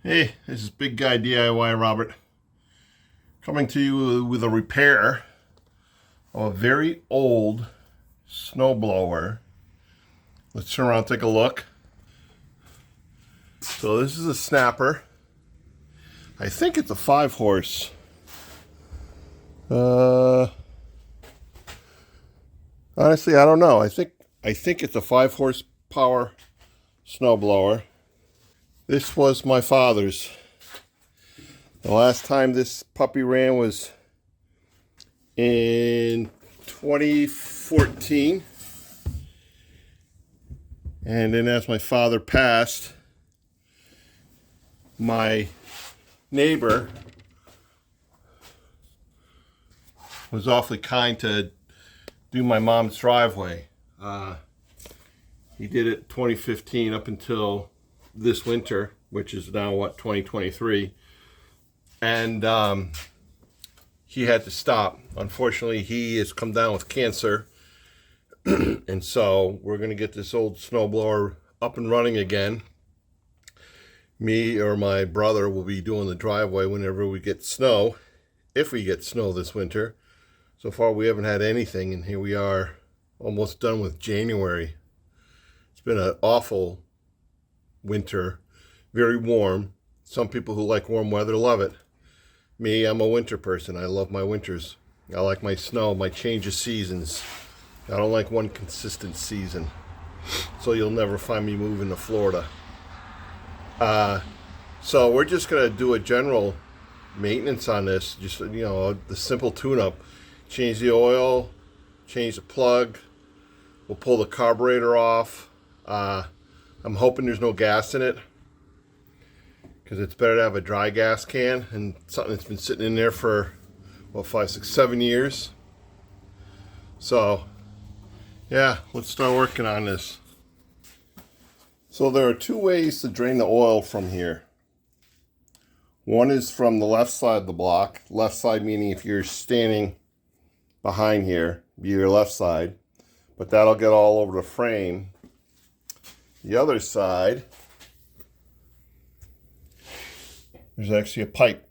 Hey, this is Big Guy DIY Robert, coming to you with a repair of a very old snowblower. Let's turn around and take a look. So this is a snapper. I think it's a 5-horse. Honestly, I don't know. I think it's a 5-horsepower snowblower. This was my father's. The last time this puppy ran was in 2014. And then as my father passed, my neighbor was awfully kind to do my mom's driveway. He did it 2015 up until this winter, which is now 2023, and he had to stop. Unfortunately, he has come down with cancer, and so we're going to get this old snowblower up and running again. Me or my brother will be doing the driveway whenever we get snow, if we get snow this winter. So far we haven't had anything, and here we are almost done with January. It's been an awful winter, very warm. Some people who like warm weather love it. Me, I'm a winter person. I love my winters. I like my snow, my change of seasons. I don't like one consistent season. So you'll never find me moving to Florida. So we're just gonna do a general maintenance on this. Just, the simple tune-up. Change the oil, change the plug. We'll pull the carburetor off. I'm hoping there's no gas in it, because it's better to have a dry gas can and something that's been sitting in there for 5, 6, 7 years. So yeah, let's start working on this. So there are two ways to drain the oil from here. One is from the left side of the block. Left side meaning if you're standing behind here, be your left side, but that'll get all over the frame. The other side, there's actually a pipe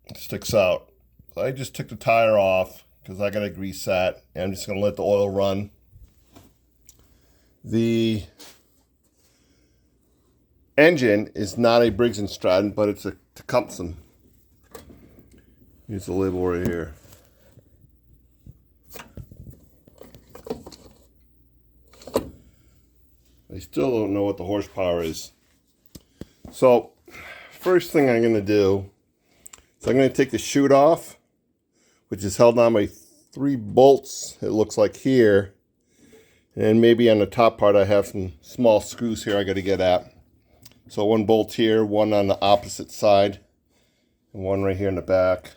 that sticks out. So I just took the tire off because I got to grease that, and I'm just going to let the oil run. The engine is not a Briggs & Stratton, but it's a Tecumseh. Here's the label right here. I still don't know what the horsepower is. So, first thing I'm going to do is I'm going to take the chute off, which is held on by 3 bolts, it looks like here. And maybe on the top part I have some small screws here I got to get at. So 1 bolt here, 1 on the opposite side, and 1 right here in the back.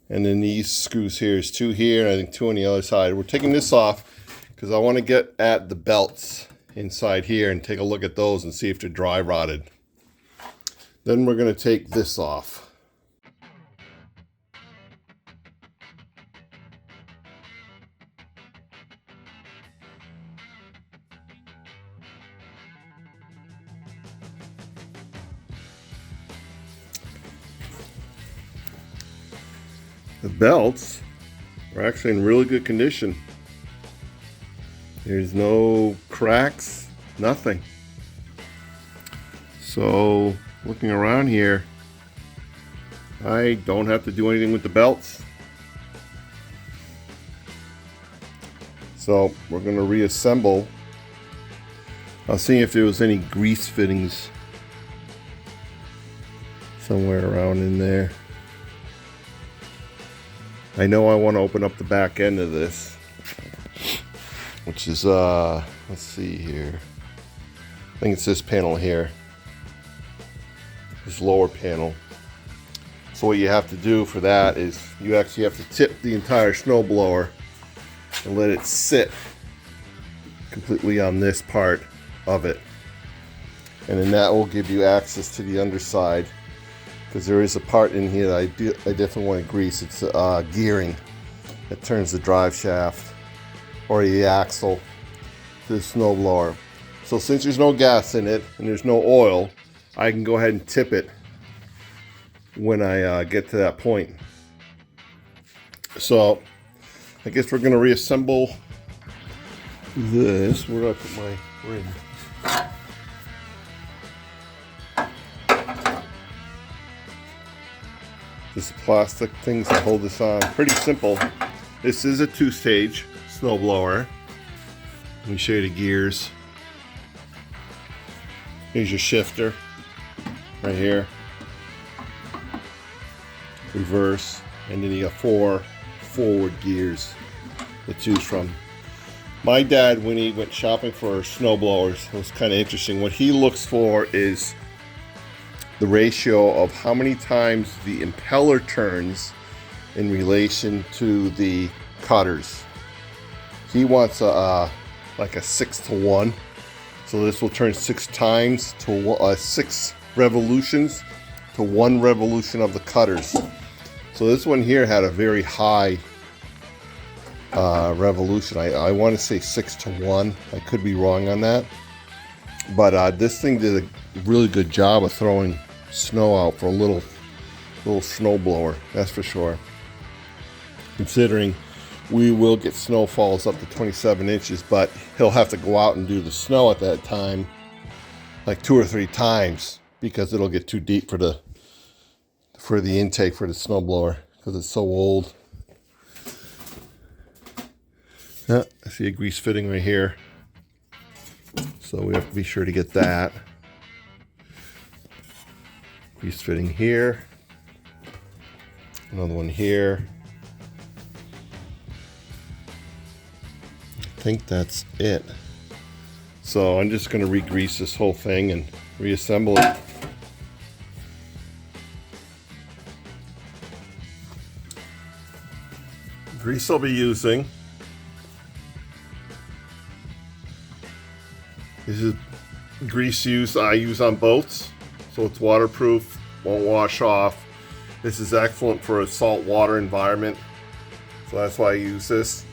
And then these screws here is 2 here, and I think 2 on the other side. We're taking this off because I want to get at the belts inside here and take a look at those and see if they're dry rotted. Then we're going to take this off. The belts are actually in really good condition. There's no cracks, nothing. So, looking around here, I don't have to do anything with the belts. So, we're going to reassemble. I'll see if there was any grease fittings somewhere around in there. I know I want to open up the back end of this, which is, let's see here. I think it's this panel here. This lower panel. So what you have to do for that is you actually have to tip the entire snowblower and let it sit completely on this part of it. And then that will give you access to the underside, because there is a part in here that I definitely want to grease. It's gearing that turns the drive shaft or the axle to the snowblower. So since there's no gas in it and there's no oil, I can go ahead and tip it when I get to that point. So I guess we're going to reassemble this. Where do I put my ring? This plastic things that hold this on. Pretty simple. This is a 2-stage snowblower. Let me show you the gears. Here's your shifter right here. Reverse, and then you got 4 forward gears to choose from. My dad, when he went shopping for snowblowers, it was kind of interesting. What he looks for is the ratio of how many times the impeller turns in relation to the cutters. He wants like a 6-to-1. So this will turn 6 times to 6 revolutions to 1 revolution of the cutters. So this one here had a very high revolution. I want to say 6-to-1. I could be wrong on that. But this thing did a really good job of throwing snow out for a little snow blower, that's for sure. Considering we will get snowfalls up to 27 inches, but he'll have to go out and do the snow at that time like 2 or 3 times because it'll get too deep for the intake for the snow blower because it's so old. Yeah, I see a grease fitting right here, so we have to be sure to get that. Grease fitting here, another one here. I think that's it. So I'm just going to re-grease this whole thing and reassemble it. Grease I'll be using. This is grease I use on boats, so it's waterproof, won't wash off. This is excellent for a salt water environment, so that's why I use this.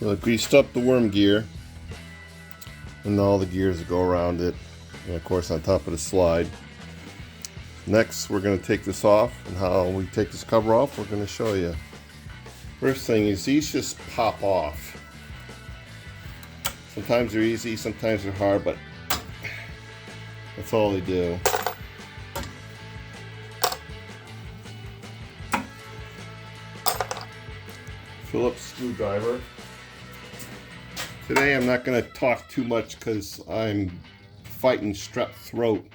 So I greased up the worm gear and all the gears that go around it, and of course on top of the slide. Next we're going to take this off, and how we take this cover off we're going to show you. First thing is these just pop off. Sometimes they're easy, sometimes they're hard, but that's all they do. Phillips screwdriver. Today I'm not going to talk too much because I'm fighting strep throat,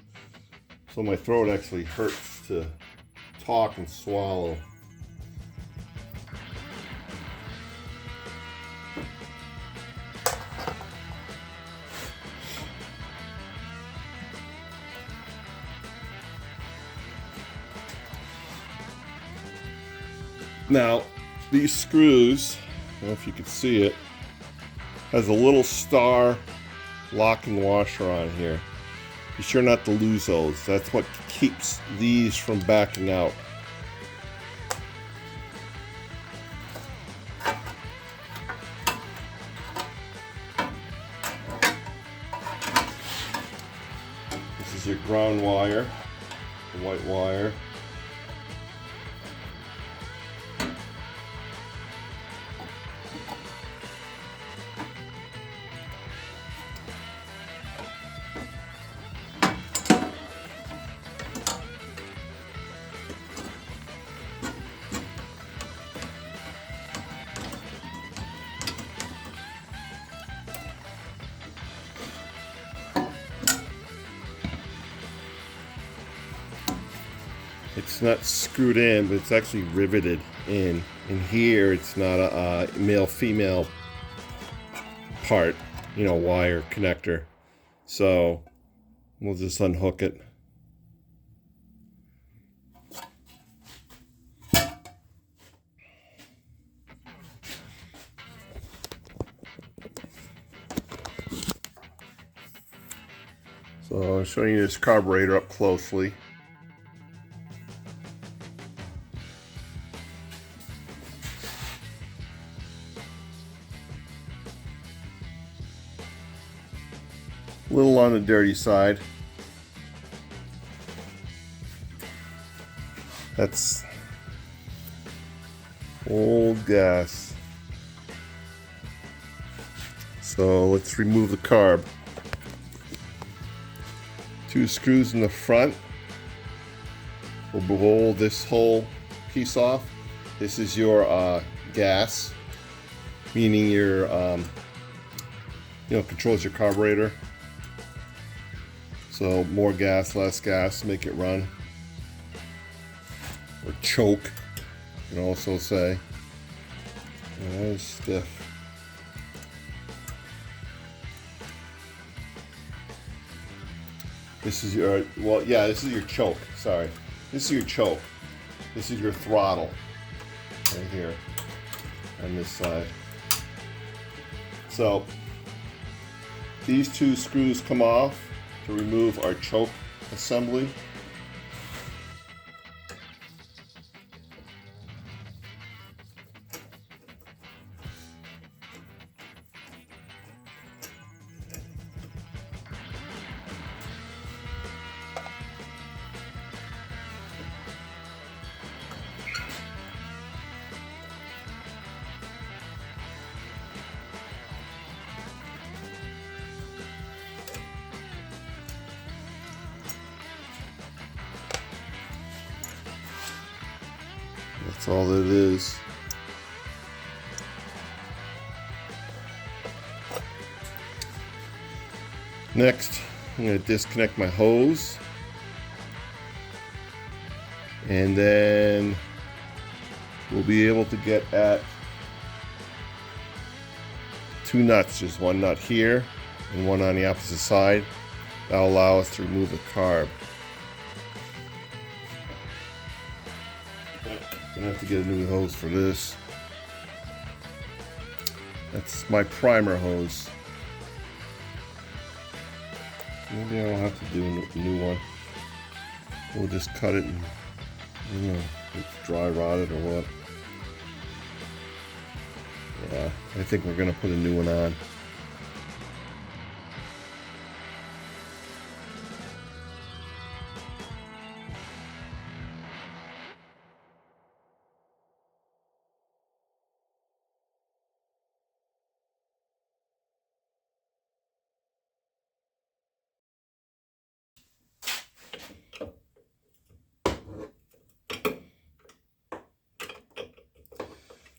so my throat actually hurts to talk and swallow. Now, these screws, I don't know if you can see it, has a little star locking washer on here. Be sure not to lose those. That's what keeps these from backing out. This is your ground wire, the white wire. It's not screwed in, but it's actually riveted in. And here it's not a male-female part, you know, wire connector. So we'll just unhook it. So I'm showing you this carburetor up closely. A little on the dirty side. That's old gas. So let's remove the carb. 2 screws in the front will roll this whole piece off. This is your gas, meaning your controls your carburetor. So more gas, less gas, make it run. Or choke, you can also say. That is stiff. This is your, this is your choke, sorry. This is your choke. This is your throttle, right here, on this side. So, these 2 screws come off to remove our choke assembly. That's all it is. Next, I'm going to disconnect my hose. And then we'll be able to get at 2 nuts. Just 1 nut here and 1 on the opposite side. That'll allow us to remove the carb. Gonna have to get a new hose for this. That's my primer hose. Maybe I'll have to do a new one. We'll just cut it and, I don't know, it's dry rotted or what. I think we're gonna put a new one on.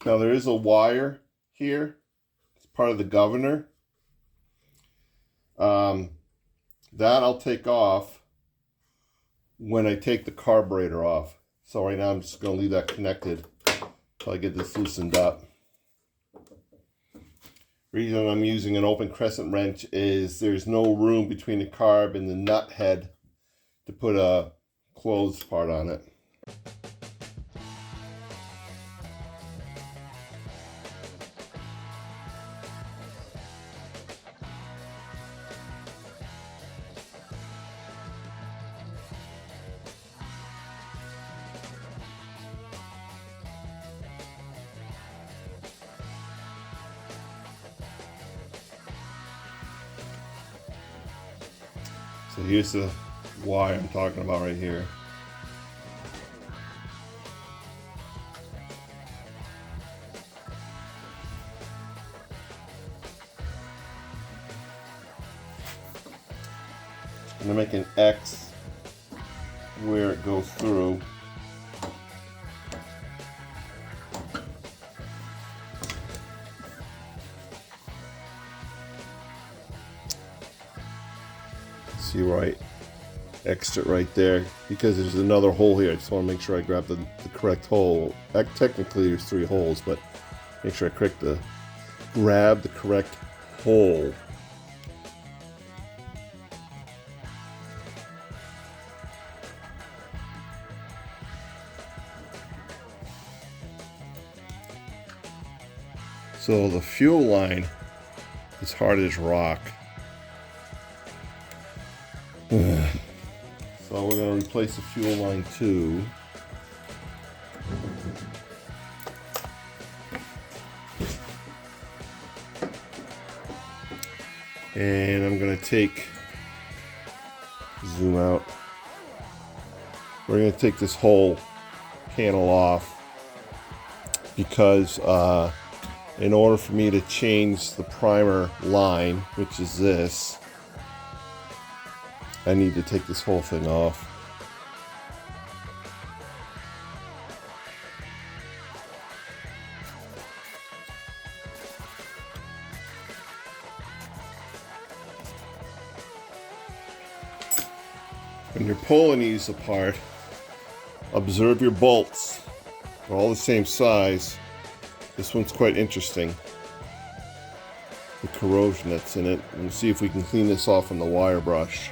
Now there is a wire here. It's part of the governor. That I'll take off when I take the carburetor off. So right now I'm just going to leave that connected until I get this loosened up. Reason I'm using an open crescent wrench is there's no room between the carb and the nut head to put a closed part on it. So here's the wire I'm talking about right here. I'm going to make an X where it goes through. See where I X'd it right there, because there's another hole here. I just want to make sure I grab the correct hole. Technically there's 3 holes, but make sure I grab the correct hole. So the fuel line is hard as rock. So we're going to replace the fuel line too. And I'm going to zoom out. We're going to take this whole panel off because in order for me to change the primer line, which is this, I need to take this whole thing off. When you're pulling these apart, observe your bolts. They're all the same size. This one's quite interesting. The corrosion that's in it. We'll see if we can clean this off on the wire brush.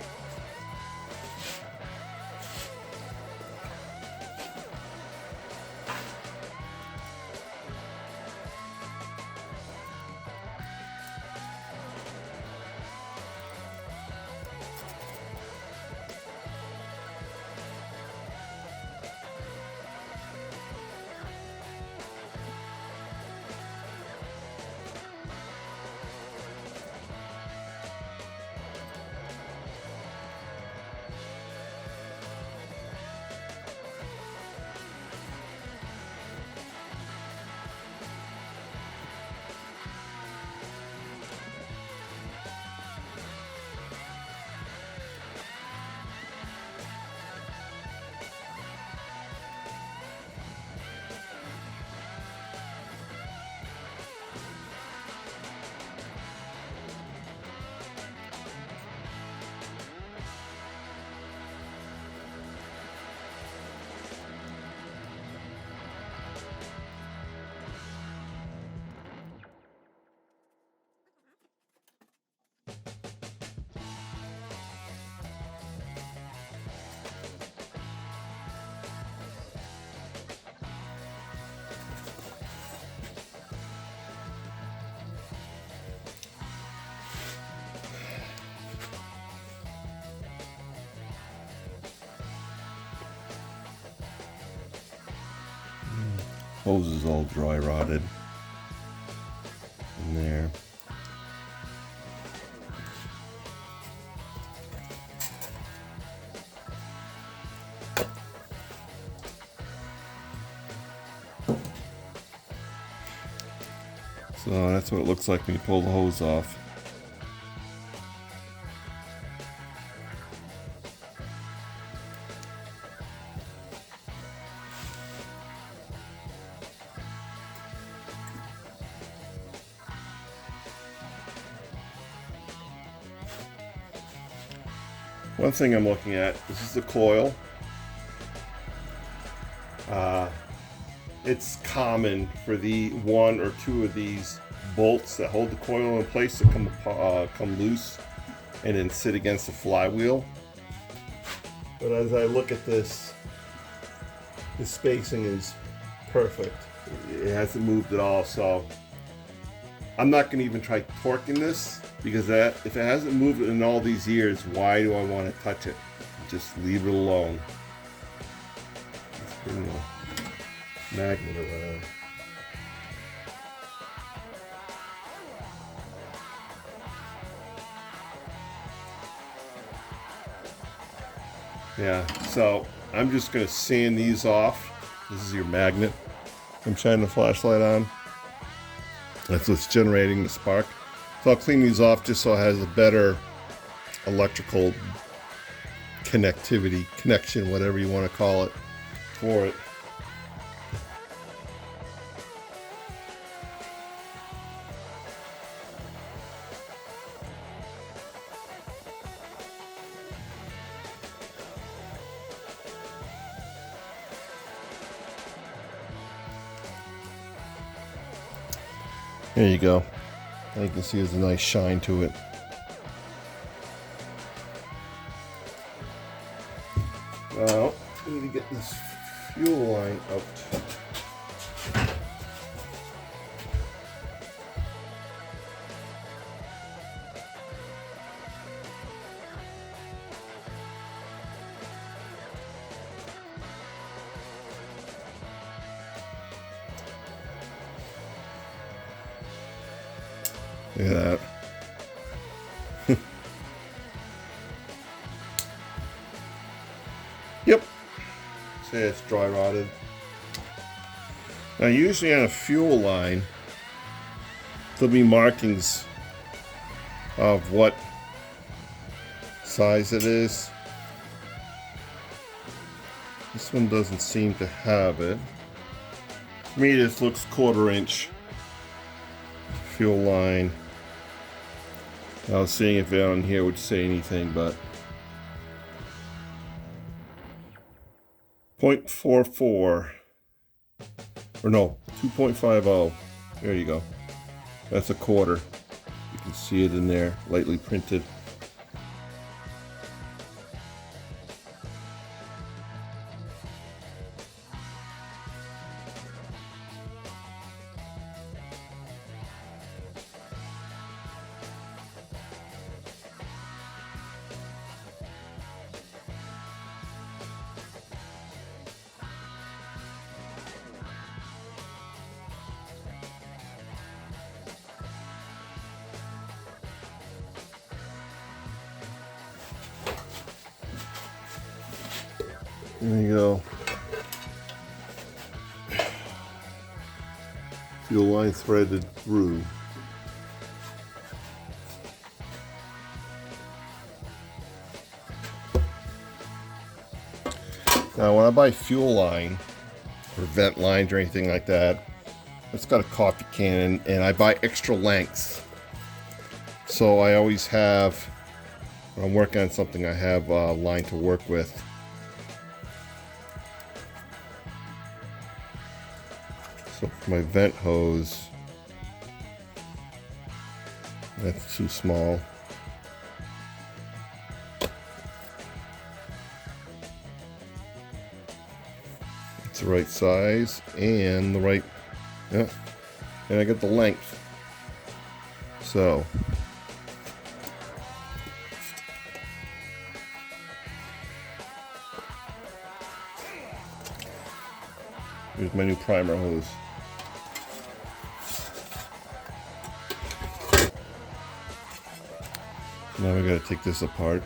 Hose is all dry rotted. So that's what it looks like when you pull the hose off. One thing I'm looking at, this is the coil. It's common for the one or two of these bolts that hold the coil in place to come loose and then sit against the flywheel. But as I look at this, the spacing is perfect. It hasn't moved at all, so I'm not going to even try torquing this, because if it hasn't moved in all these years, why do I want to touch it? Just leave it alone. Let's bring the magnet around. Yeah, so I'm just going to sand these off. This is your magnet. I'm shining the flashlight on. That's what's generating the spark. So I'll clean these off just so it has a better electrical connection, whatever you want to call it, for it. There you go. You can see there's a nice shine to it. Now, I need to get this fuel line out. Look at that. Yep. Say it's dry rotted. Now usually on a fuel line, there'll be markings of what size it is. This one doesn't seem to have it. To me, this looks 1/4 inch fuel line. I was seeing if down here would say anything, but 0.44, or no, 2.50. There you go. That's 1/4. You can see it in there, lightly printed. There you go. Fuel line threaded through. Now when I buy fuel line or vent lines or anything like that, it's got a coffee can and I buy extra lengths. So I always have, when I'm working on something, I have a line to work with. So for my vent hose, that's too small. It's the right size and the right, yeah, and I get the length. So here's my new primer hose. Now we gotta take this apart.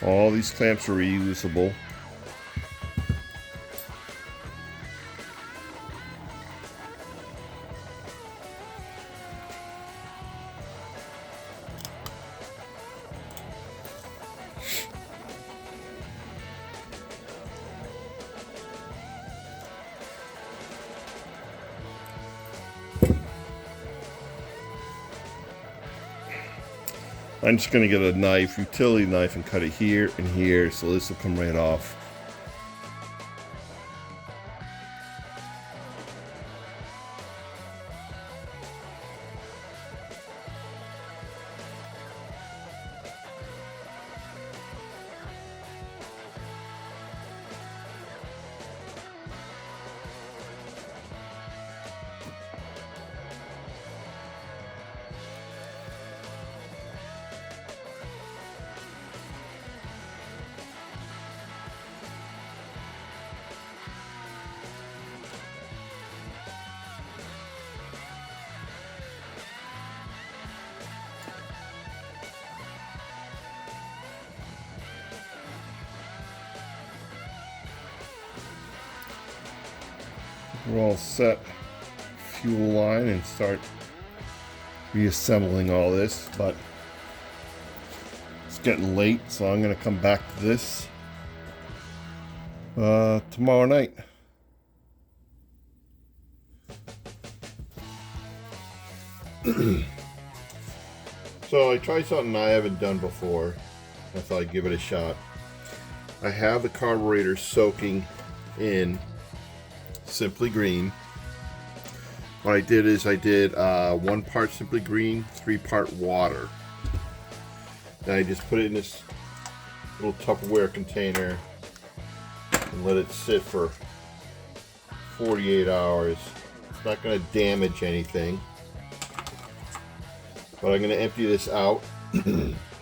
All these clamps are reusable. I'm just going to get a knife, utility knife, and cut it here and here, so this will come right off. We're all set. Fuel line and start reassembling all this, but it's getting late, so I'm going to come back to this tomorrow night. So I tried something I haven't done before. I thought I'd give it a shot. I have the carburetor soaking in Simply Green. What I did is I did 1 part Simply Green, 3 part water. Then I just put it in this little Tupperware container and let it sit for 48 hours. It's not going to damage anything. But I'm going to empty this out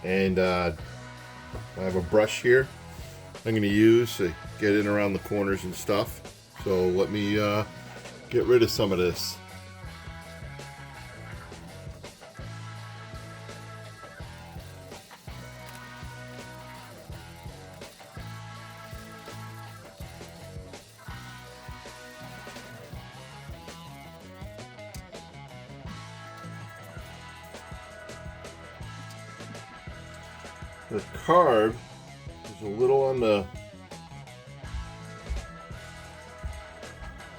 and I have a brush here I'm going to use to get in around the corners and stuff. So let me get rid of some of this. The carb is a little on the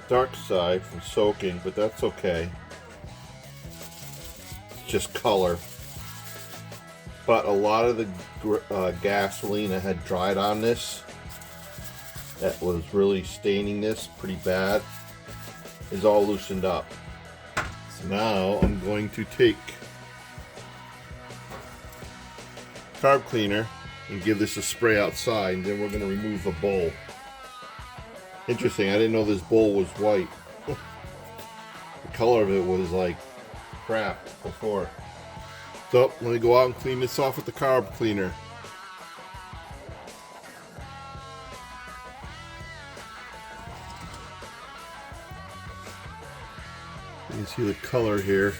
dark side from soaking, but that's okay. It's just color. But a lot of the gasoline that had dried on this, that was really staining this pretty bad, is all loosened up. So now I'm going to take carb cleaner and give this a spray outside, and then we're going to remove the bowl. Interesting, I didn't know this bowl was white. The color of it was like crap before. So let me go out and clean this off with the carb cleaner. You can see the color here.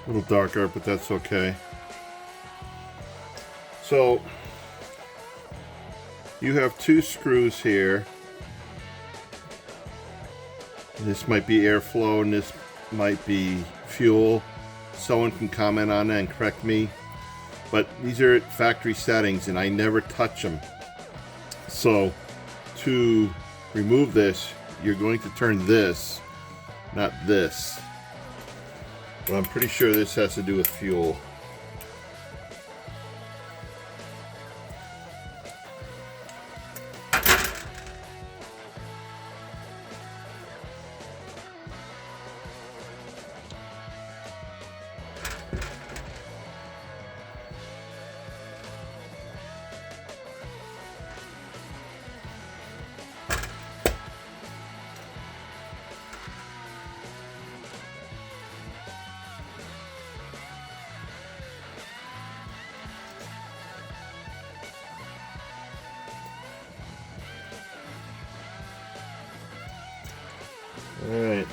A little darker, but that's okay. So you have 2 screws here. This might be airflow and this might be fuel. Someone can comment on that and correct me. But these are at factory settings and I never touch them. So to remove this, you're going to turn this, not this. But I'm pretty sure this has to do with fuel. Alright,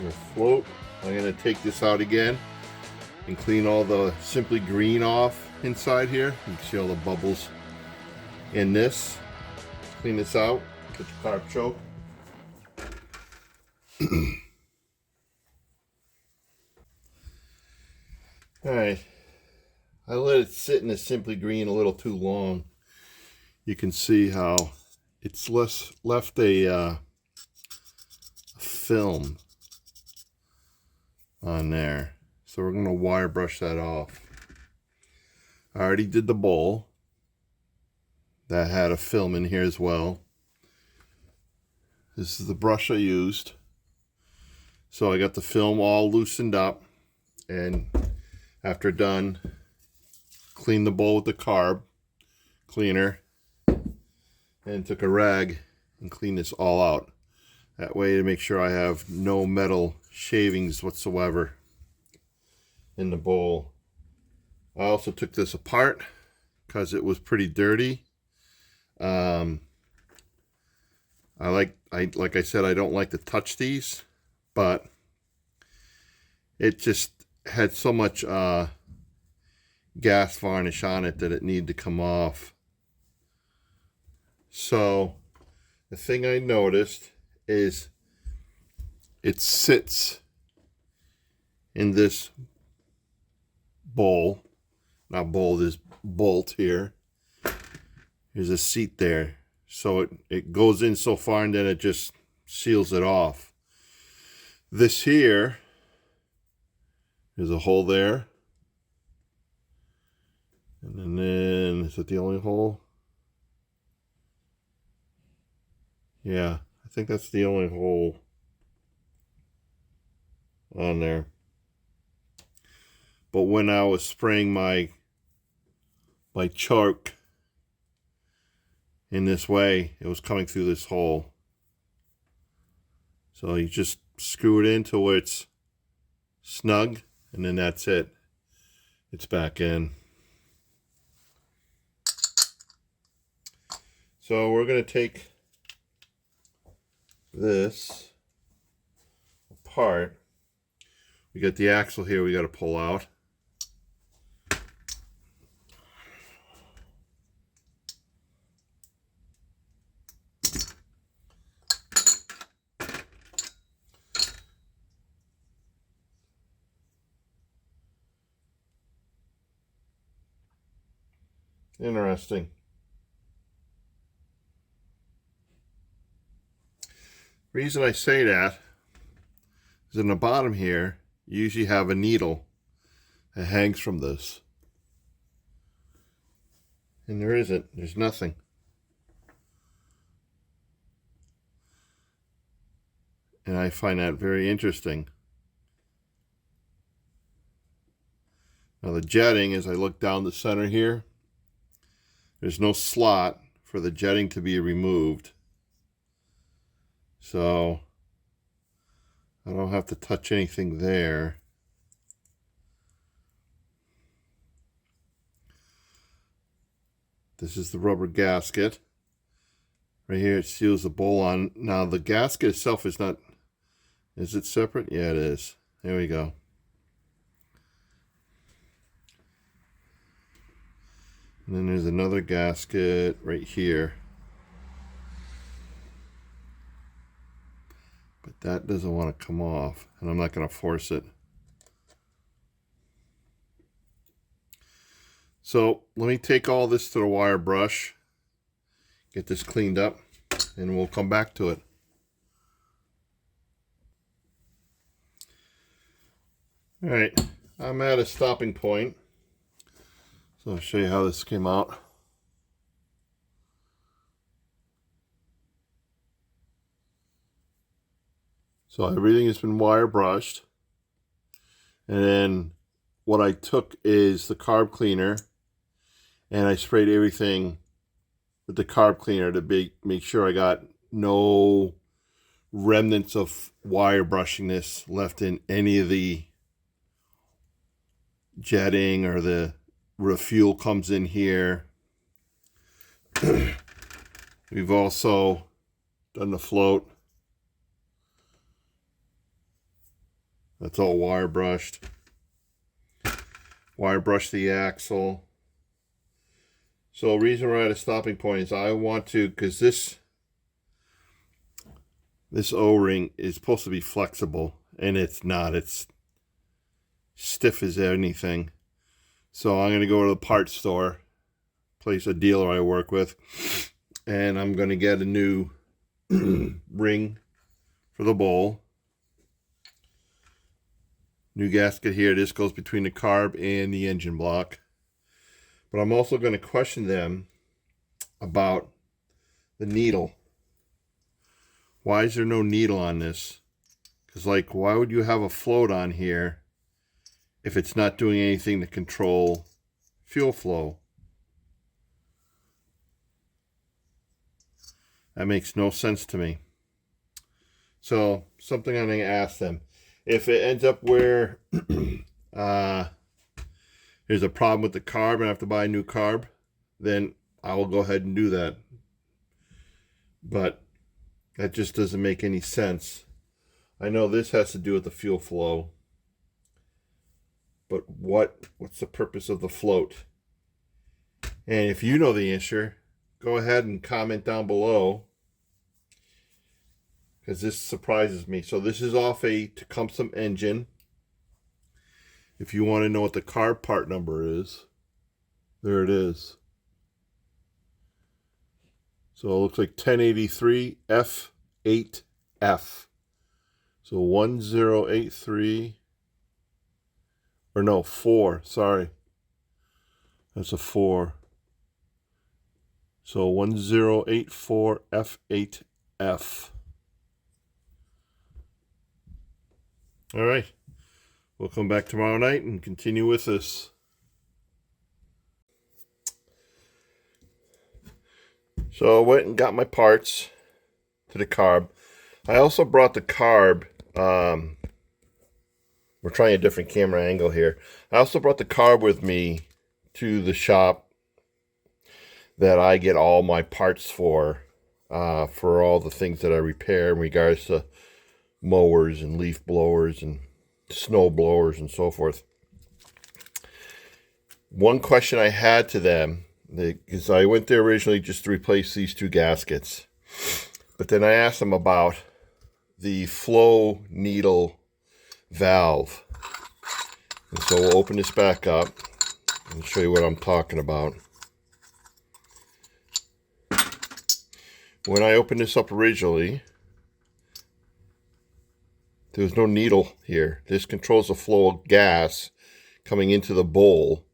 your float. I'm going to take this out again and clean all the Simply Green off inside here. You can see all the bubbles in this. Clean this out, get the carb choke. Alright, I let it sit in the Simply Green a little too long. You can see how it's left a film on there. So we're going to wire brush that off. I already did the bowl. That had a film in here as well. This is the brush I used. So I got the film all loosened up. And after done, clean the bowl with the carb cleaner. And took a rag and cleaned this all out. That way to make sure I have no metal shavings whatsoever in the bowl. I also took this apart because it was pretty dirty. Like I said, I don't like to touch these, but it just had so much gas varnish on it that it needed to come off. So the thing I noticed is it sits in this bowl, not bowl, this bolt here. There's a seat there. So it goes in so far and then it just seals it off. This here, there's a hole there. And then, is it the only hole? Yeah, I think that's the only hole on there. But when I was spraying my chalk in this way, it was coming through this hole. So you just screw it in to where it's snug, and then that's it. It's back in. So we're going to take this apart. We got the axle here we got to pull out. Interesting. Reason I say that is in the bottom here, you usually have a needle that hangs from this. And there isn't. There's nothing. And I find that very interesting. Now the jetting, as I look down the center here, there's no slot for the jetting to be removed. So I don't have to touch anything there. This is the rubber gasket. Right here it seals the bowl on. Now the gasket itself is not, is it separate? Yeah, it is. There we go. And then there's another gasket right here. But that doesn't want to come off, and I'm not going to force it. So let me take all this to the wire brush, get this cleaned up, and we'll come back to it. All right, I'm at a stopping point. So I'll show you how this came out. So everything has been wire brushed. And then what I took is the carb cleaner and I sprayed everything with the carb cleaner to make sure I got no remnants of wire brushiness left in any of the jetting or the refuel comes in here. We've also done the float. That's all wire brushed. Wire brushed the axle. So the reason we're at a stopping point is I want to, because this O-ring is supposed to be flexible and it's not. It's stiff as anything. So I'm going to go to the parts store, a dealer I work with, and I'm going to get a new ring for the bowl New gasket here. This goes between the carb and the engine block. But I'm also going to question them about the needle. Why is there no needle on this? Because, like, why would you have a float on here if it's not doing anything to control fuel flow? That makes no sense to me. So, something I'm going to ask them. If it ends up where there's a problem with the carb and I have to buy a new carb, then I will go ahead and do that. But that just doesn't make any sense. I know this has to do with the fuel flow. But what's the purpose of the float? And if you know the answer, go ahead and comment down below, because this surprises me. So this is off a Tecumseh engine. If you want to know what the carb part number is, there it is. So it looks like 1083 F8F. So 1083, or no, 4, sorry. That's a 4. So 1084 F8F. All right. We'll come back tomorrow night and continue with this. So I went and got my parts to the carb. I also brought the carb. We're trying a different camera angle here. I also brought the carb with me to the shop that I get all my parts for all the things that I repair in regards to mowers and leaf blowers and snow blowers and so forth. One question I had to them, because I went there originally just to replace these 2 gaskets, but then I asked them about the flow needle valve. And so we'll open this back up and show you what I'm talking about. When I opened this up originally, there was no needle here. This controls the flow of gas coming into the bowl.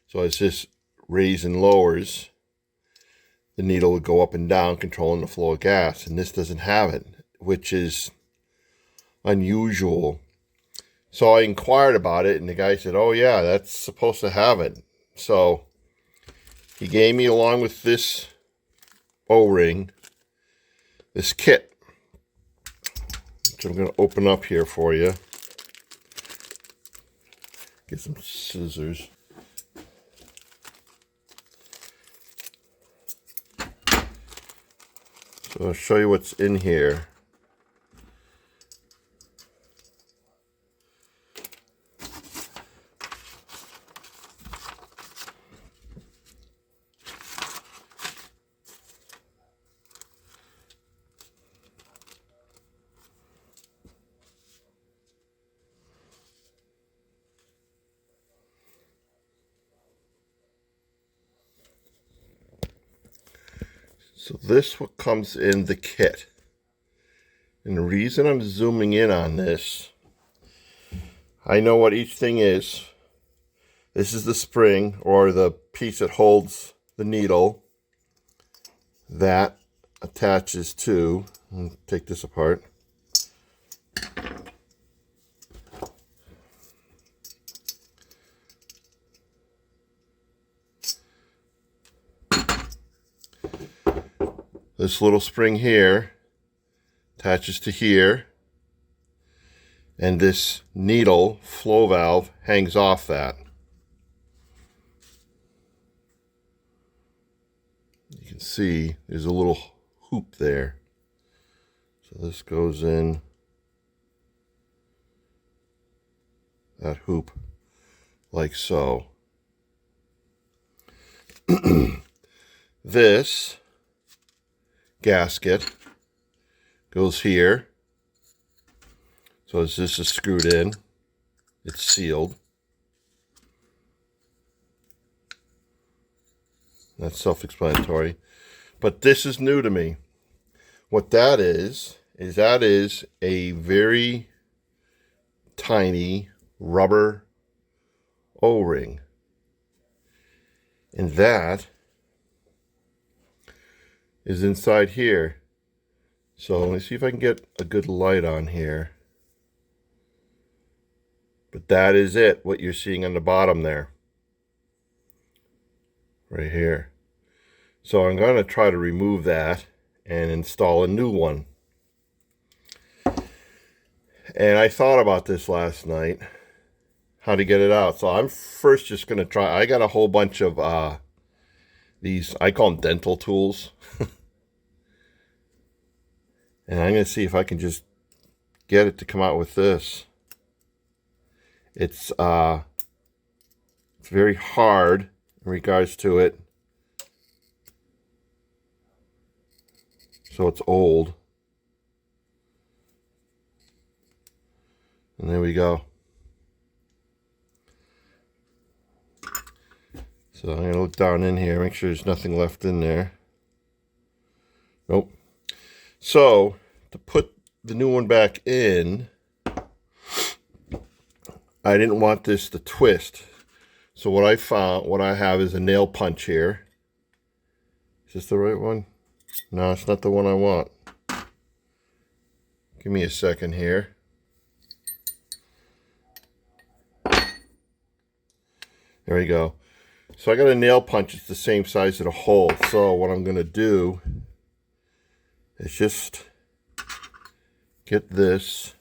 So as this raises and lowers, the needle would go up and down, controlling the flow of gas. And this doesn't have it, which is unusual. So I inquired about it, and the guy said, oh yeah, that's supposed to have it. So he gave me, along with this O-ring, this kit, which I'm going to open up here for you. Get some scissors. So I'll show you what's in here. So this what comes in the kit. And the reason I'm zooming in on this, I know what each thing is. This is the spring, or the piece that holds the needle. That attaches to, I'll take this apart. This little spring here attaches to here, and this needle flow valve hangs off that. You can see there's a little hoop there. So this goes in that hoop like so. This gasket goes here. So as this is screwed in, it's sealed. That's self-explanatory. But this is new to me. What that is that is a very tiny rubber O-ring. And that is inside here. So let me see if I can get a good light on here. But that is it, what you're seeing on the bottom there. Right here. So I'm going to try to remove that and install a new one. And I thought about this last night, how to get it out. So I'm first just going to try. I got a whole bunch of these, I call them dental tools. And I'm going to see if I can just get it to come out with this. It's very hard in regards to it. So it's old. And there we go. So I'm going to look down in here, make sure there's nothing left in there. Nope. So to put the new one back in, I didn't want this to twist. So what I have is a nail punch here. Is this the right one? No, it's not the one I want. Give me a second here. There we go. So I got a nail punch. It's the same size as a hole. So what I'm going to do is just get this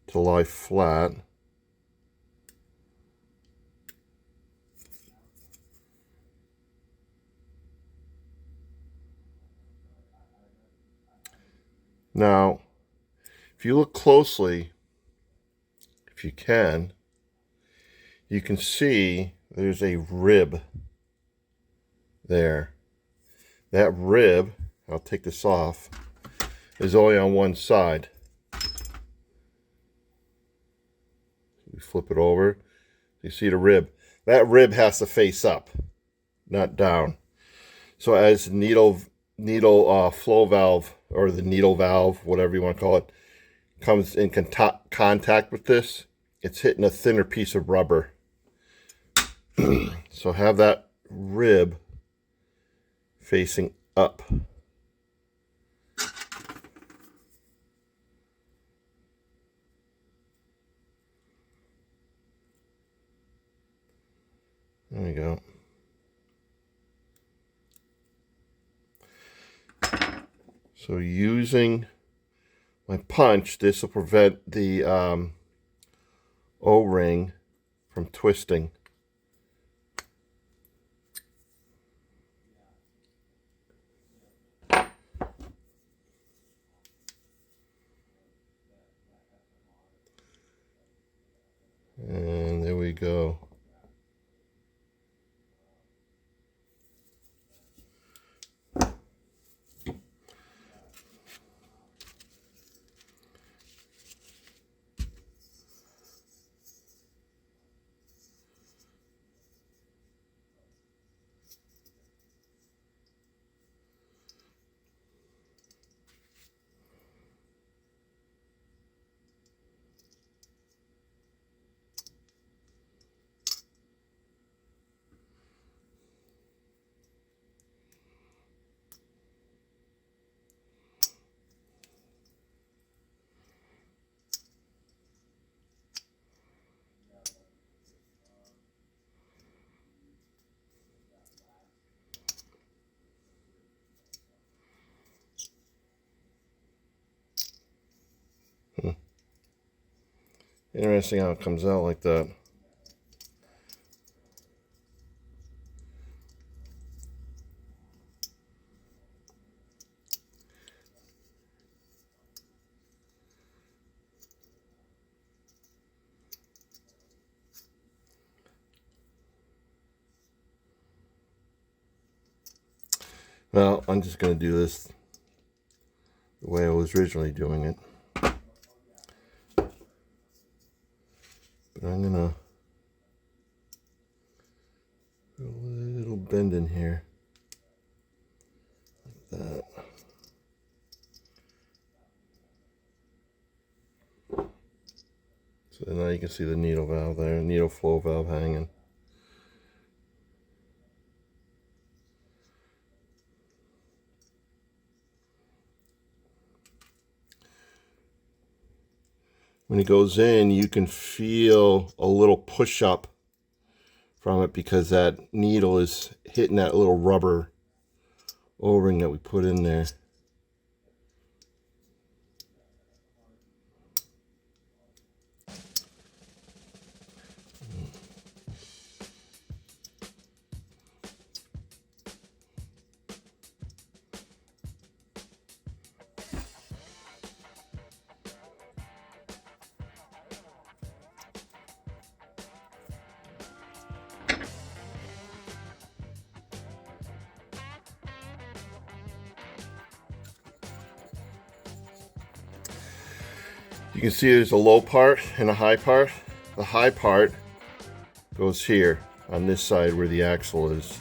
to lie flat. Now, if you look closely, if you can see there's a rib there. That rib, I'll take this off, is only on one side. We flip it over. You see the rib. That rib has to face up, not down. So as needle flow valve, or the needle valve, whatever you want to call it, comes in contact with this, it's hitting a thinner piece of rubber. So have that rib facing up. There we go. So using my punch, this will prevent the O-ring from twisting. And there we go. Interesting how it comes out like that. Well, I'm just going to do this the way I was originally doing it. But I'm going to put a little bend in here. Like that. So now you can see the needle valve there, needle flow valve hanging. When it goes in, you can feel a little push up from it because that needle is hitting that little rubber O-ring that we put in there. You can see there's a low part and a high part. The high part goes here on this side where the axle is.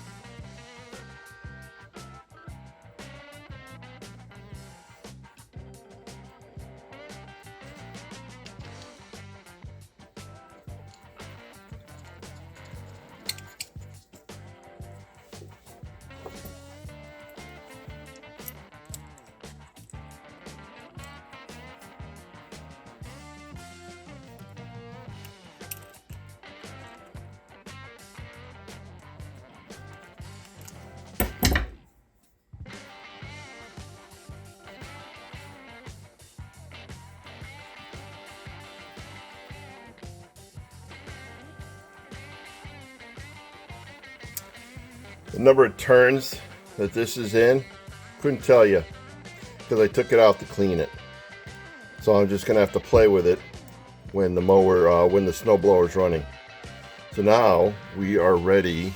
The number of turns that this is in, couldn't tell you because I took it out to clean it. So I'm just gonna have to play with it when the mower, when the snowblower is running. So now we are ready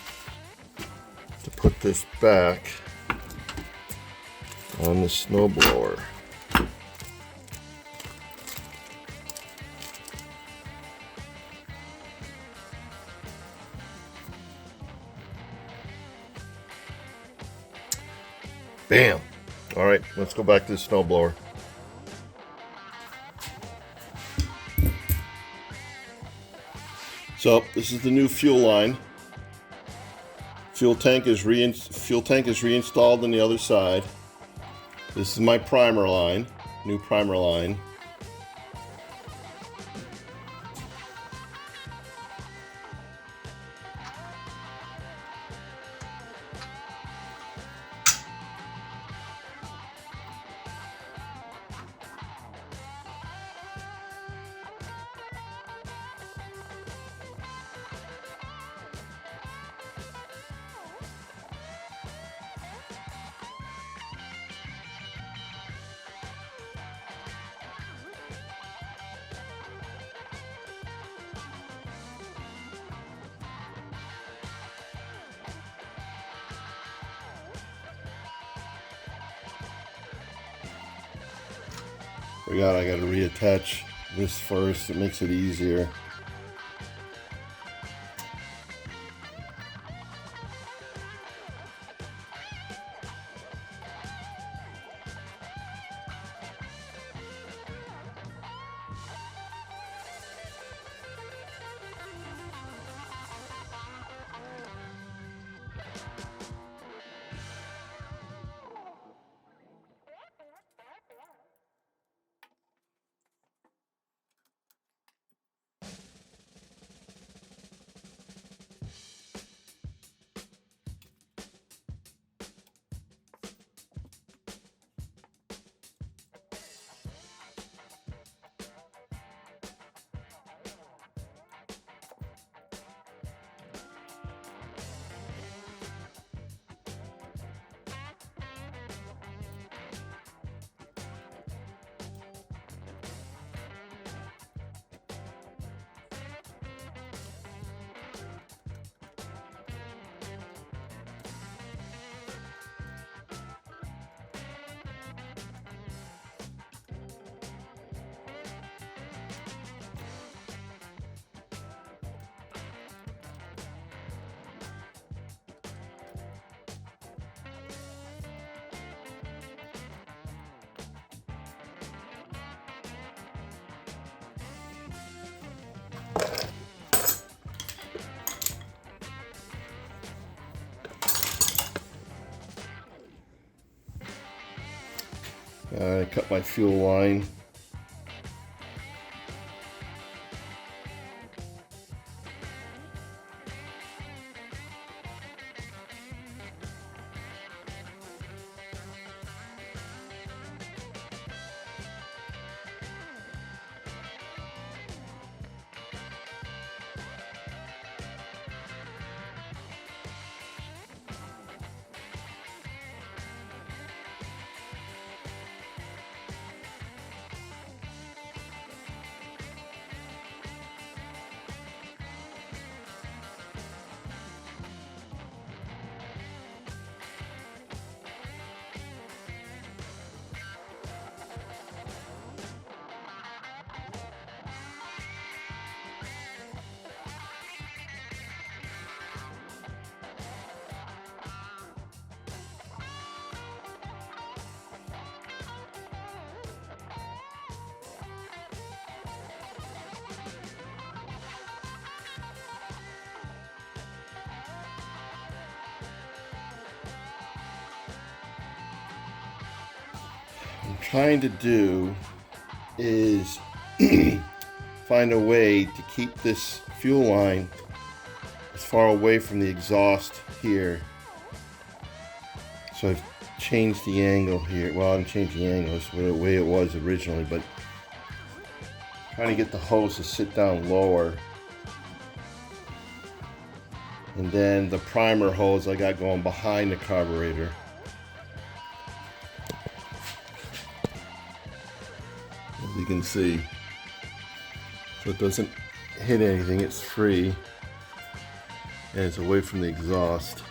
to put this back on the snowblower. Bam! All right, let's go back to the snowblower. So this is the new fuel line. Fuel tank is reinstalled on the other side. This is my primer line, new primer line. I got to reattach this first. It makes it easier. I cut my fuel line. I'm trying to do is find a way to keep this fuel line as far away from the exhaust here. So I've changed the angle here. Well, I'm changing the angle. It's the way it was originally, but trying to get the hose to sit down lower. And then the primer hose I got going behind the carburetor. As you can see, so it doesn't hit anything, it's free, and it's away from the exhaust.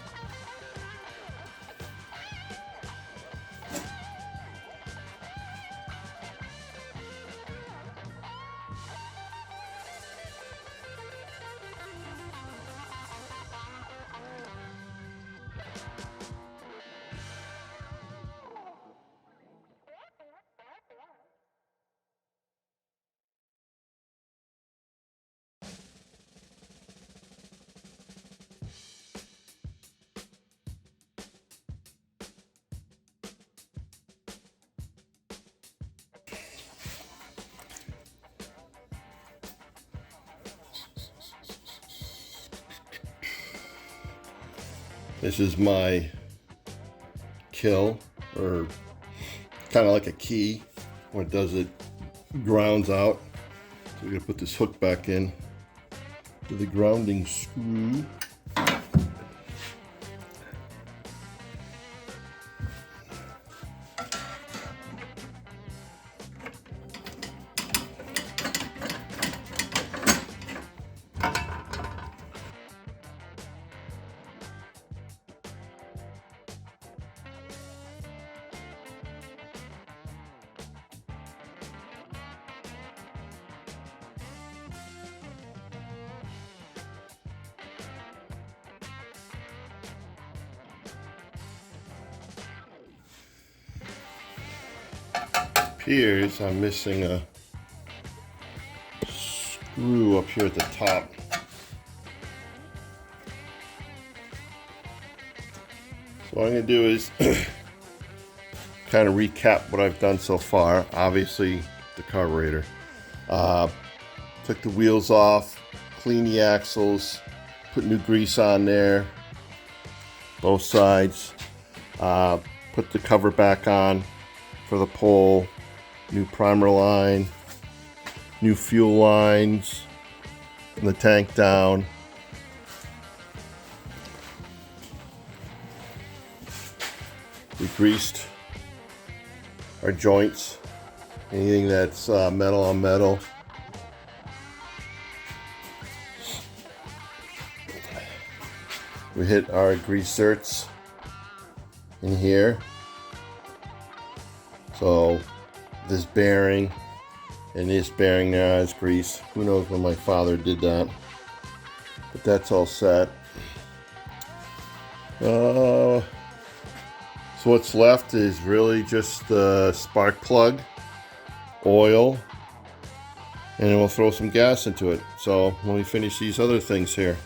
This is my kill, or kind of like a key. What it does, it grounds out. So we're gonna put this hook back in to the grounding screw. Appears I'm missing a screw up here at the top. So what I'm going to do is kind of recap what I've done so far. Obviously the carburetor. Took the wheels off, cleaned the axles, put new grease on there, both sides. Put the cover back on for the pole. New primer line, new fuel lines, and the tank down. We greased our joints, anything that's metal on metal. We hit our grease zerts in here. So this bearing and this bearing there is grease. Who knows when my father did that, but that's all set. So what's left is really just the spark plug, oil, and then we'll throw some gas into it. So when we finish these other things here.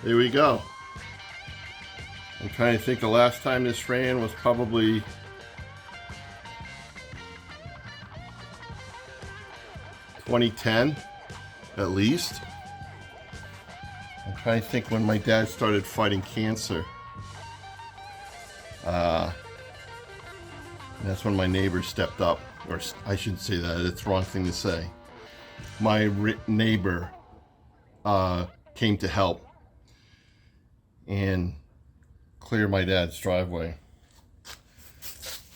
here we go. I'm trying to think the last time this ran was probably 2010, at least. I'm trying to think when my dad started fighting cancer. That's when my neighbor stepped up, or I shouldn't say that, it's the wrong thing to say. My neighbor came to help and clear my dad's driveway.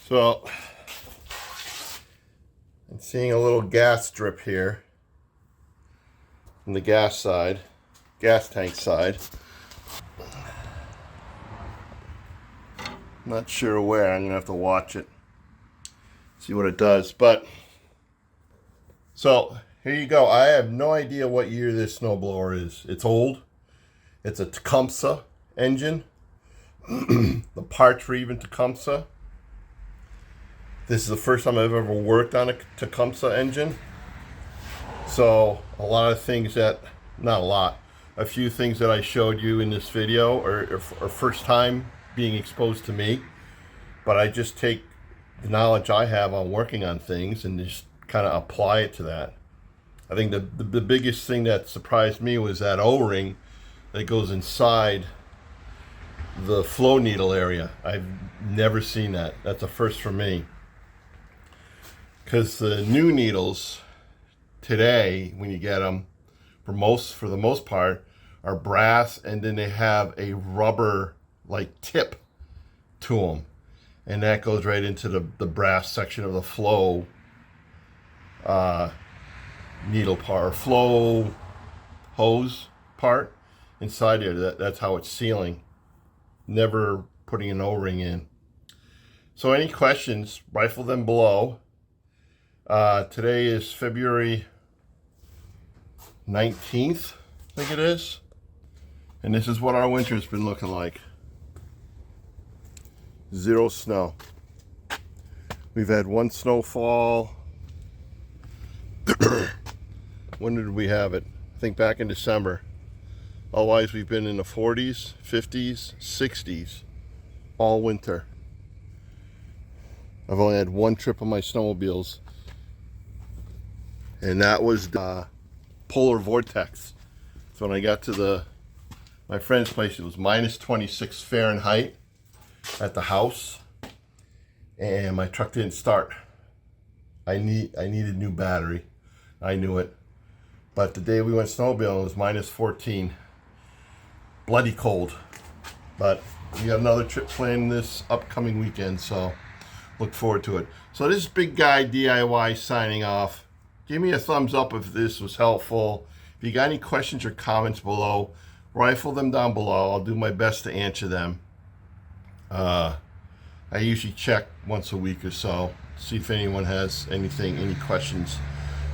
So I'm seeing a little gas drip here from the gas tank side. Not sure where, I'm gonna have to watch it, see what it does. But so here you go. I have no idea what year this snowblower is. It's old. It's a Tecumseh engine. The parts were even Tecumseh. This is the first time I've ever worked on a Tecumseh engine. So a lot of things that, not a lot, a few things that I showed you in this video are first time being exposed to me. But I just take the knowledge I have on working on things and just kind of apply it to that. I think the biggest thing that surprised me was that O-ring that goes inside the flow needle area. I've never seen that. That's a first for me. Because the new needles today, when you get them, for the most part, are brass, and then they have a rubber like tip to them, and that goes right into the brass section of the flow needle part, or flow hose part inside there. That's how it's sealing. Never putting an O-ring in. So any questions, rifle them below. Today is February 19th, I think it is. And this is what our winter's been looking like. 0 snow. We've had one snowfall. When did we have it? I think back in December. Otherwise, we've been in the 40s, 50s, 60s all winter. I've only had one trip on my snowmobiles, and that was the polar vortex. So when I got to my friend's place, it was minus 26 Fahrenheit at the house, and my truck didn't start. I needed new battery. I knew it. But the day we went snowmobiling, it was minus 14. Bloody cold. But we got another trip planned this upcoming weekend, so look forward to it. So this is Big Guy DIY signing off. Give me a thumbs up if this was helpful. If you got any questions or comments below, rifle them down below. I'll do my best to answer them. I usually check once a week or so, see if anyone has any questions.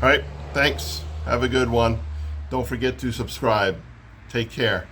All right, thanks. Have a good one. Don't forget to subscribe. Take care.